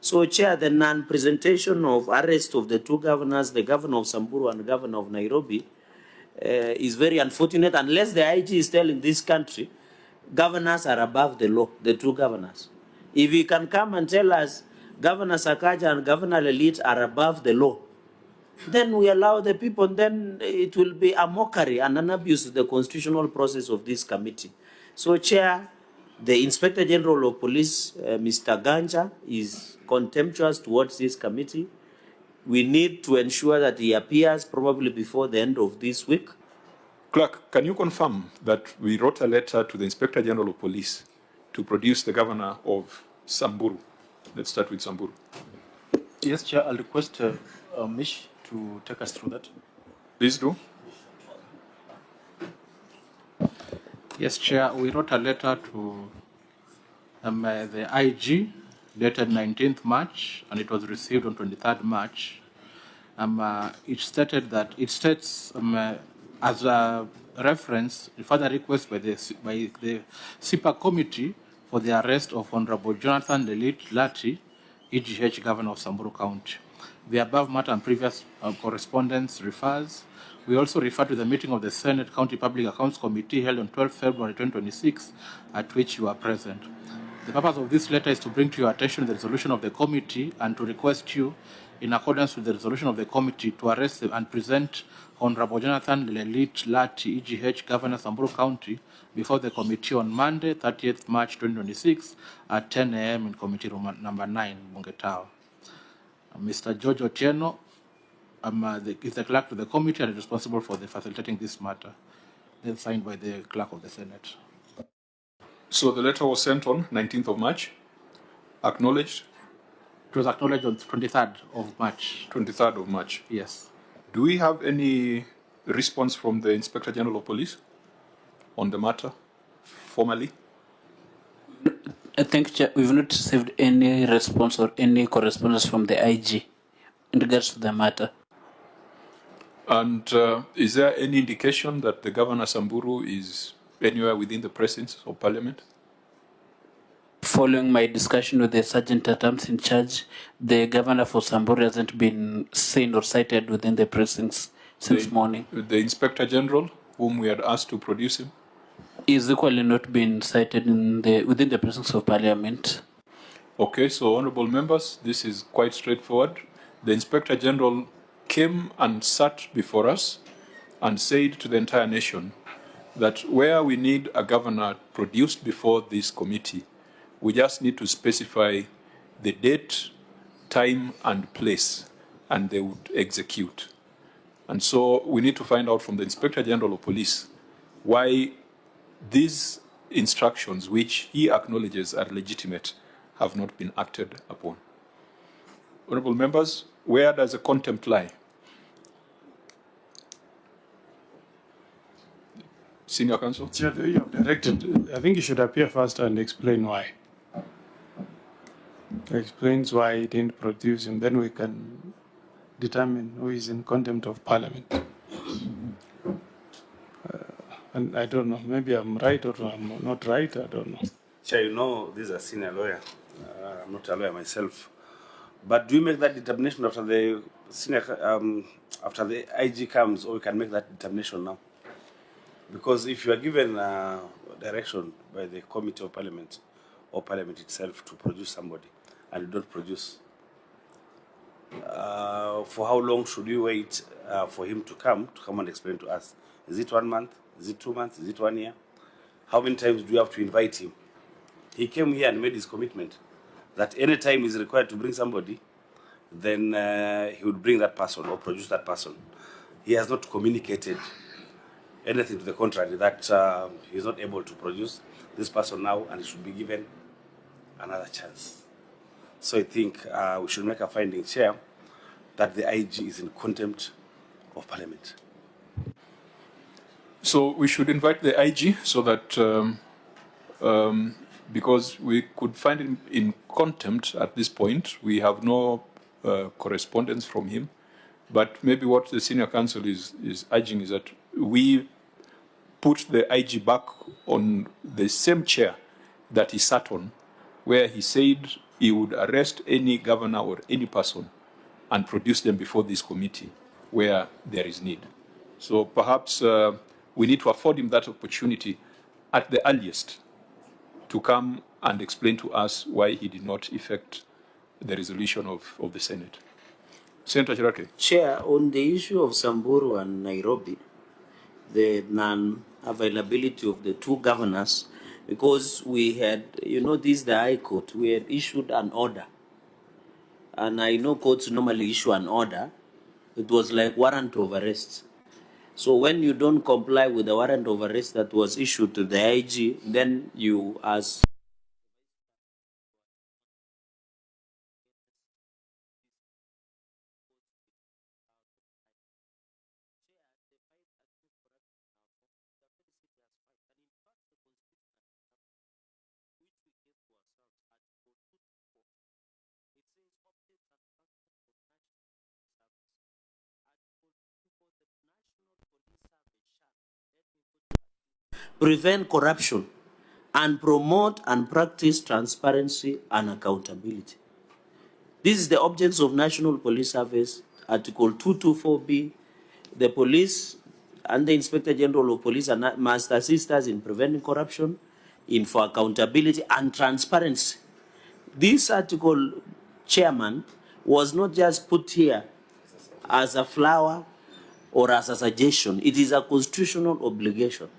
So, Chair, the non-presentation of arrest of the two governors, the governor of Samburu and the governor of Nairobi, is very unfortunate unless the IG is telling this country governors are above the law, the two governors. If he can come and tell us Governor Sakaja and Governor Lelit are above the law, then we allow the people, then it will be a mockery and an abuse of the constitutional process of this committee. So, Chair, the Inspector General of Police, Mr. Ganja, is contemptuous towards this committee. We need to ensure that he appears probably before the end of this week. Clerk, can you confirm that we wrote a letter to the Inspector General of Police to produce the governor of Samburu? Let's start with Samburu. Yes, Chair, I'll request Mish to take us through that. Please do. Yes, Chair, we wrote a letter to the IG dated 19th March, and it was received on 23rd March. It states as a reference, a further request by the SIPA committee for the arrest of Honorable Jonathan Lelit Lati, EGH Governor of Samburu County. The above matter and previous correspondence refers. We also refer to the meeting of the Senate County Public Accounts Committee held on 12 February 2026, at which you are present. The purpose of this letter is to bring to your attention the resolution of the committee and to request you, in accordance with the resolution of the committee, to arrest and present Honorable Jonathan Lelit Lati, EGH Governor Samburu County, before the committee on Monday, 30th March 2026 at 10 a.m. in committee room number 9, Bungetao. Mr. George Otieno is the clerk to the committee and is responsible for facilitating this matter, then signed by the clerk of the Senate. So the letter was sent on 19th of March, acknowledged? It was acknowledged on 23rd of March. 23rd of March. Yes. Do we have any response from the Inspector General of Police on the matter, formally? I think, Chair, we've not received any response or any correspondence from the IG in regards to the matter. And is there any indication that the Governor Samburu is anywhere within the precincts of Parliament? Following my discussion with the Sergeant at Arms in charge, the Governor for Samburu hasn't been seen or cited within the precincts since morning. The Inspector General, whom we had asked to produce him? Is equally not been cited within the precincts of Parliament. Okay, so honorable members, this is quite straightforward. The Inspector General came and sat before us and said to the entire nation that where we need a governor produced before this committee, we just need to specify the date, time, and place, and they would execute. And so we need to find out from the Inspector General of Police why these instructions, which he acknowledges are legitimate, have not been acted upon. Honorable members, where does the contempt lie? Senior Counsel? Chair, the way you have directed, I think you should appear first and explain why. Explains why he didn't produce him, then we can determine who is in contempt of Parliament. And I don't know, maybe I'm right or I'm not right, I don't know. Chair, you know, this is a senior lawyer. I'm not a lawyer myself. But do we make that determination after the senior, after the IG comes, or we can make that determination now? Because if you are given direction by the Committee of Parliament or Parliament itself to produce somebody and you don't produce, for how long should we wait for him to come and explain to us? Is it 1 month? Is it 2 months? Is it 1 year? How many times do you have to invite him? He came here and made his commitment that any time he's required to bring somebody, then he would bring that person or produce that person. He has not communicated anything to the contrary, that he's not able to produce this person now and he should be given another chance. So I think we should make a finding, Chair, that the IG is in contempt of Parliament. So we should invite the IG so that, because we could find him in contempt at this point, we have no correspondence from him. But maybe what the senior counsel is urging is that we put the IG back on the same chair that he sat on, where he said he would arrest any governor or any person and produce them before this committee where there is need. So perhaps we need to afford him that opportunity at the earliest to come and explain to us why he did not effect the resolution of the Senate. Senator Chirake. Chair, on the issue of Samburu and Nairobi, the non-availability of the two governors, because we had, this is the High Court, we had issued an order. And I know courts normally issue an order. It was like warrant of arrest. So when you don't comply with the warrant of arrest that was issued to the IG, then you as prevent corruption and promote and practice transparency and accountability. This is the objects of National Police Service, Article 224B. The police and the Inspector General of Police must assist us in preventing corruption, for accountability and transparency. This article, Chairman, was not just put here as a flower or as a suggestion. It is a constitutional obligation.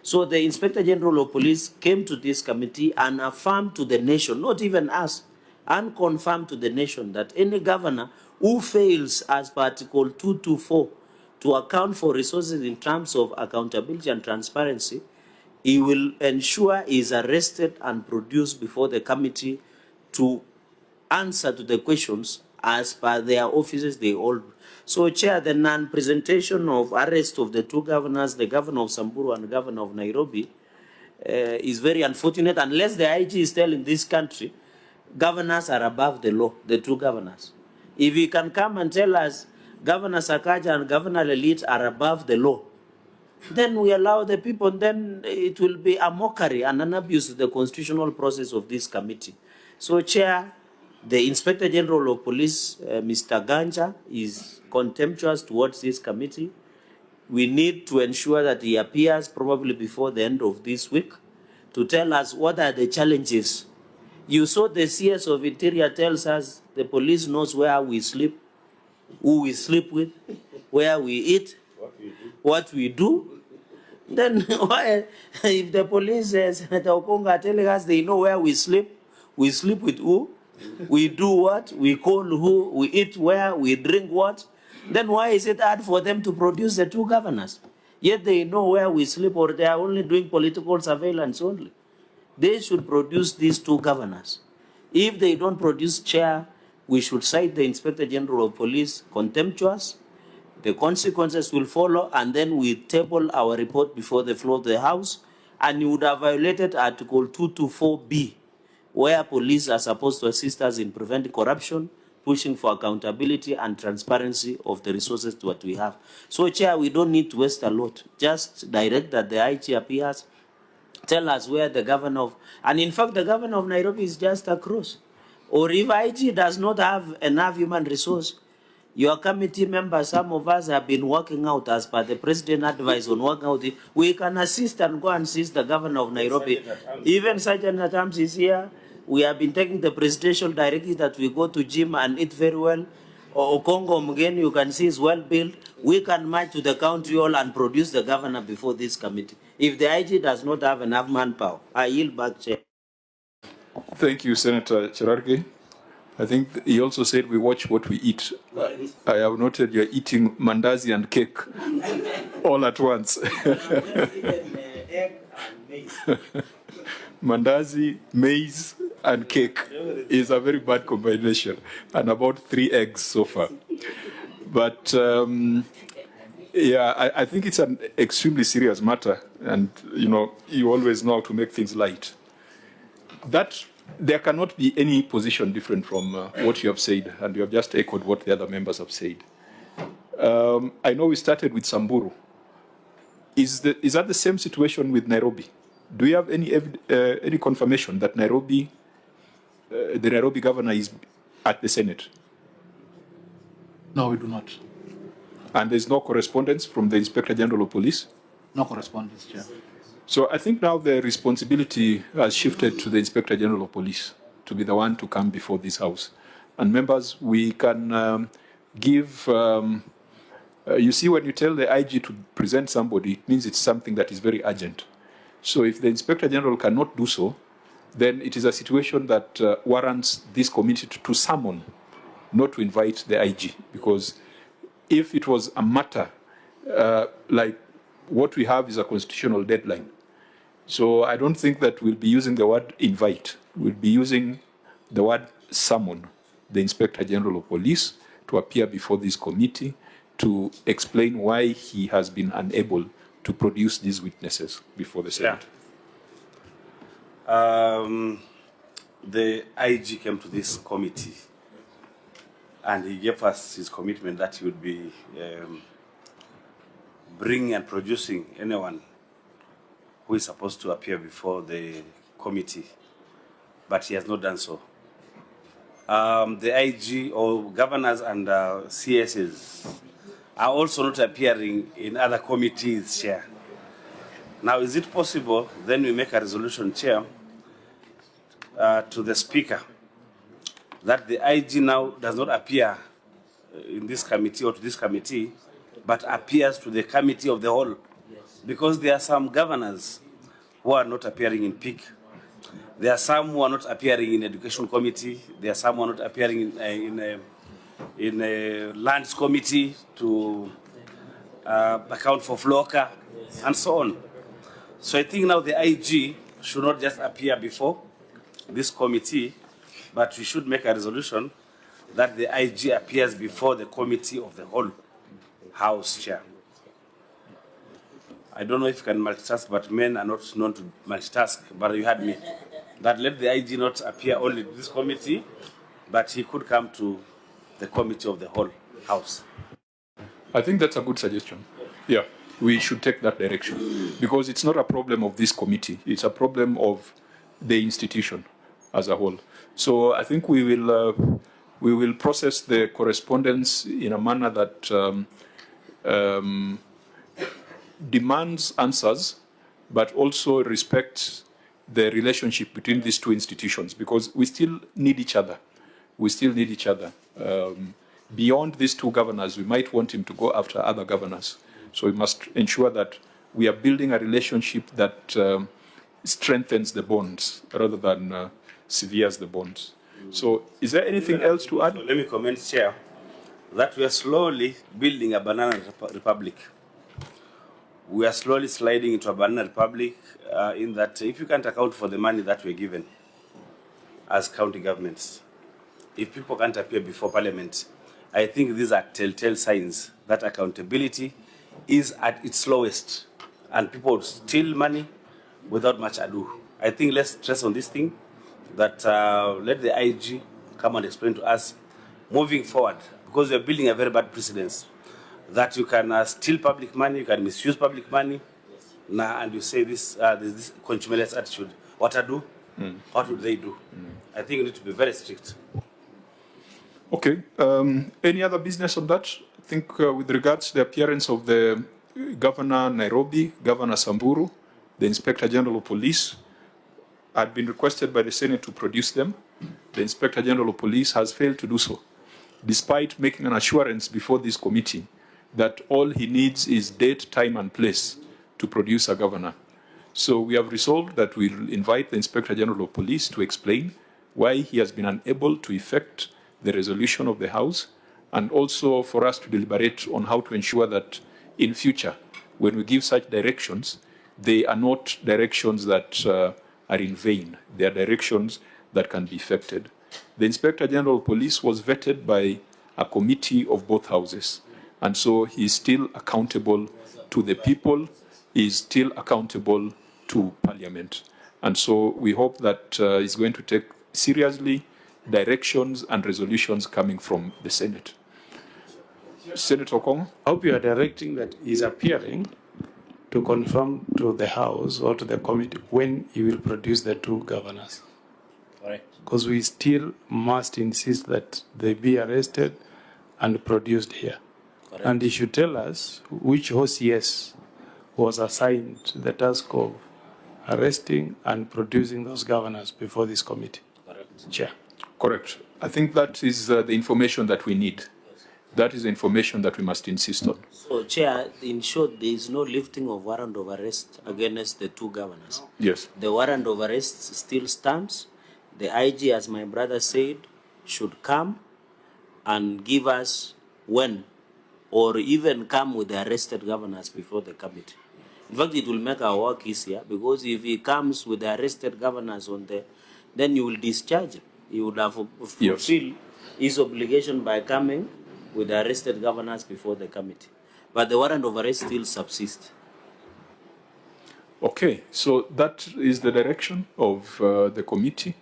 So the Inspector General of Police came to this committee and affirmed to the nation, not even us, and confirmed to the nation that any governor who fails as per Article 224 to account for resources in terms of accountability and transparency, he will ensure he is arrested and produced before the committee to answer to the questions as per their offices they hold. So, Chair, the non-presentation of arrest of the two governors, the governor of Samburu and the governor of Nairobi, is very unfortunate unless the IG is telling this country governors are above the law, the two governors. If he can come and tell us Governor Sakaja and Governor Lelit are above the law, then we allow the people, then it will be a mockery and an abuse of the constitutional process of this committee. So, Chair, the Inspector General of Police, Mr. Ganja, is contemptuous towards this committee. We need to ensure that he appears probably before the end of this week to tell us what are the challenges. You saw the CS of Interior tells us the police knows where we sleep, who we sleep with, where we eat, what we do. Then why, if the police says, the Okonga are telling us they know where we sleep with who, we do what, we call who, we eat where, we drink what, then why is it hard for them to produce the two governors? Yet they know where we sleep, or they are only doing political surveillance only. They should produce these two governors. If they don't produce, Chair, we should cite the Inspector General of Police contemptuous. The consequences will follow, and then we table our report before the floor of the House, and you would have violated Article 224B, where police are supposed to assist us in preventing corruption, pushing for accountability and transparency of the resources that we have. So, Chair, we don't need to waste a lot. Just direct that the IG appears, tell us where the governor of, and in fact, the governor of Nairobi is just across. Or if IG does not have enough human resource, your committee members, some of us have been working out as per the president advice on working out. We can assist and go and assist the governor of Nairobi. Even Sergeant Adams is here. We have been taking the presidential directive that we go to gym and eat very well. Or Congo Mugeni, you can see is well built. We can march to the county hall and produce the governor before this committee. If the IG does not have enough manpower, I yield back, Chair. Thank you, Senator Chirake. I think he also said we watch what we eat. I have noted you're eating mandazi and cake all at once. Mandazi, maize, and cake is a very bad combination, and about 3 eggs so far. But yeah, I think it's an extremely serious matter, and you always know how to make things light. That there cannot be any position different from what you have said, and you have just echoed what the other members have said. I know we started with Samburu. Is that the same situation with Nairobi? Do you have any confirmation that Nairobi the Nairobi governor is at the Senate? No, we do not. And there's no correspondence from the Inspector General of Police? No correspondence, Chair. So I think now the responsibility has shifted to the Inspector General of Police to be the one to come before this House. And members, we can give, you see, when you tell the IG to present somebody, it means it's something that is very urgent. So if the Inspector General cannot do so, then it is a situation that warrants this committee to summon, not to invite the IG. Because if it was a matter like what we have is a constitutional deadline. So I don't think that we'll be using the word invite. We'll be using the word summon the Inspector General of Police to appear before this committee to explain why he has been unable to produce these witnesses before the Senate. Yeah. The IG came to this committee and he gave us his commitment that he would be bringing and producing anyone who is supposed to appear before the committee, but he has not done so. The IG or governors and CSs are also not appearing in other committees, Chair. Now, is it possible then we make a resolution, Chair, to the Speaker that the IG now does not appear in this committee or to this committee, but appears to the committee of the whole? Because there are some governors who are not appearing in PIC. There are some who are not appearing in Education Committee. There are some who are not appearing in a Lands Committee to account for FLOCA, and so on. So I think now the IG should not just appear before this committee, but we should make a resolution that the IG appears before the committee of the whole House, Chair. I don't know if you can multitask, but men are not known to multitask, but you had me. That let the IG not appear only to this committee, but he could come to the committee of the whole House. I think that's a good suggestion. Yeah, we should take that direction because it's not a problem of this committee. It's a problem of the institution as a whole. So I think we will process the correspondence in a manner that demands answers, but also respects the relationship between these two institutions, because we still need each other. We still need each other. Beyond these two governors, we might want him to go after other governors. So we must ensure that we are building a relationship that strengthens the bonds rather than severes the bonds. So is there anything else to add? So let me comment, Chair, that we are slowly building a banana republic. We are slowly sliding into a banana republic in that if you can't account for the money that we're given as county governments, if people can't appear before Parliament, I think these are telltale signs that accountability is at its lowest and people steal money without much ado. I think let's stress on this thing, that let the IG come and explain to us moving forward, because we're building a very bad precedence that you can steal public money, you can misuse public money, and you say this, this consumerist attitude. What to do? What would they do? I think we need to be very strict. Okay. Any other business on that? I think with regards to the appearance of the Governor Nairobi, Governor Samburu, the Inspector General of Police, had been requested by the Senate to produce them. The Inspector General of Police has failed to do so, despite making an assurance before this committee that all he needs is date, time, and place to produce a governor. So we have resolved that we'll invite the Inspector General of Police to explain why he has been unable to effect the resolution of the House, and also for us to deliberate on how to ensure that in future, when we give such directions, they are not directions that are in vain. They are directions that can be effected. The Inspector General of Police was vetted by a committee of both houses, and so he is still accountable to the people, he is still accountable to Parliament. And so we hope that he's going to take seriously directions and resolutions coming from the Senate. Senator Kong? I hope you are directing that he's appearing to confirm to the House or to the committee when he will produce the two governors. Correct. Because we still must insist that they be arrested and produced here. Correct. And he should tell us which OCS was assigned the task of arresting and producing those governors before this committee. Correct. Chair. Correct. I think that is the information that we need. That is the information that we must insist on. So, Chair, in short, there is no lifting of warrant of arrest against the two governors. Yes. The warrant of arrest still stands. The IG, as my brother said, should come and give us when, or even come with the arrested governors before the committee. In fact, it will make our work easier, because if he comes with the arrested governors on there, then you will discharge him. He would have fulfilled his obligation by coming with the arrested governors before the committee. But the warrant of arrest still subsists. Okay, so that is the direction of the committee.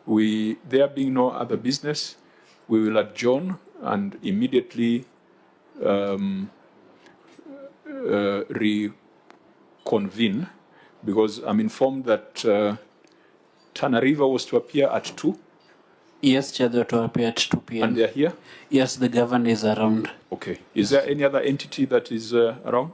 There being no other business, we will adjourn and immediately reconvene, because I'm informed that Tana River was to appear at 2. Yes, Chair, they will appear at 2 p.m. And they're here? Yes, the governor is around. Okay. Is there any other entity that is around?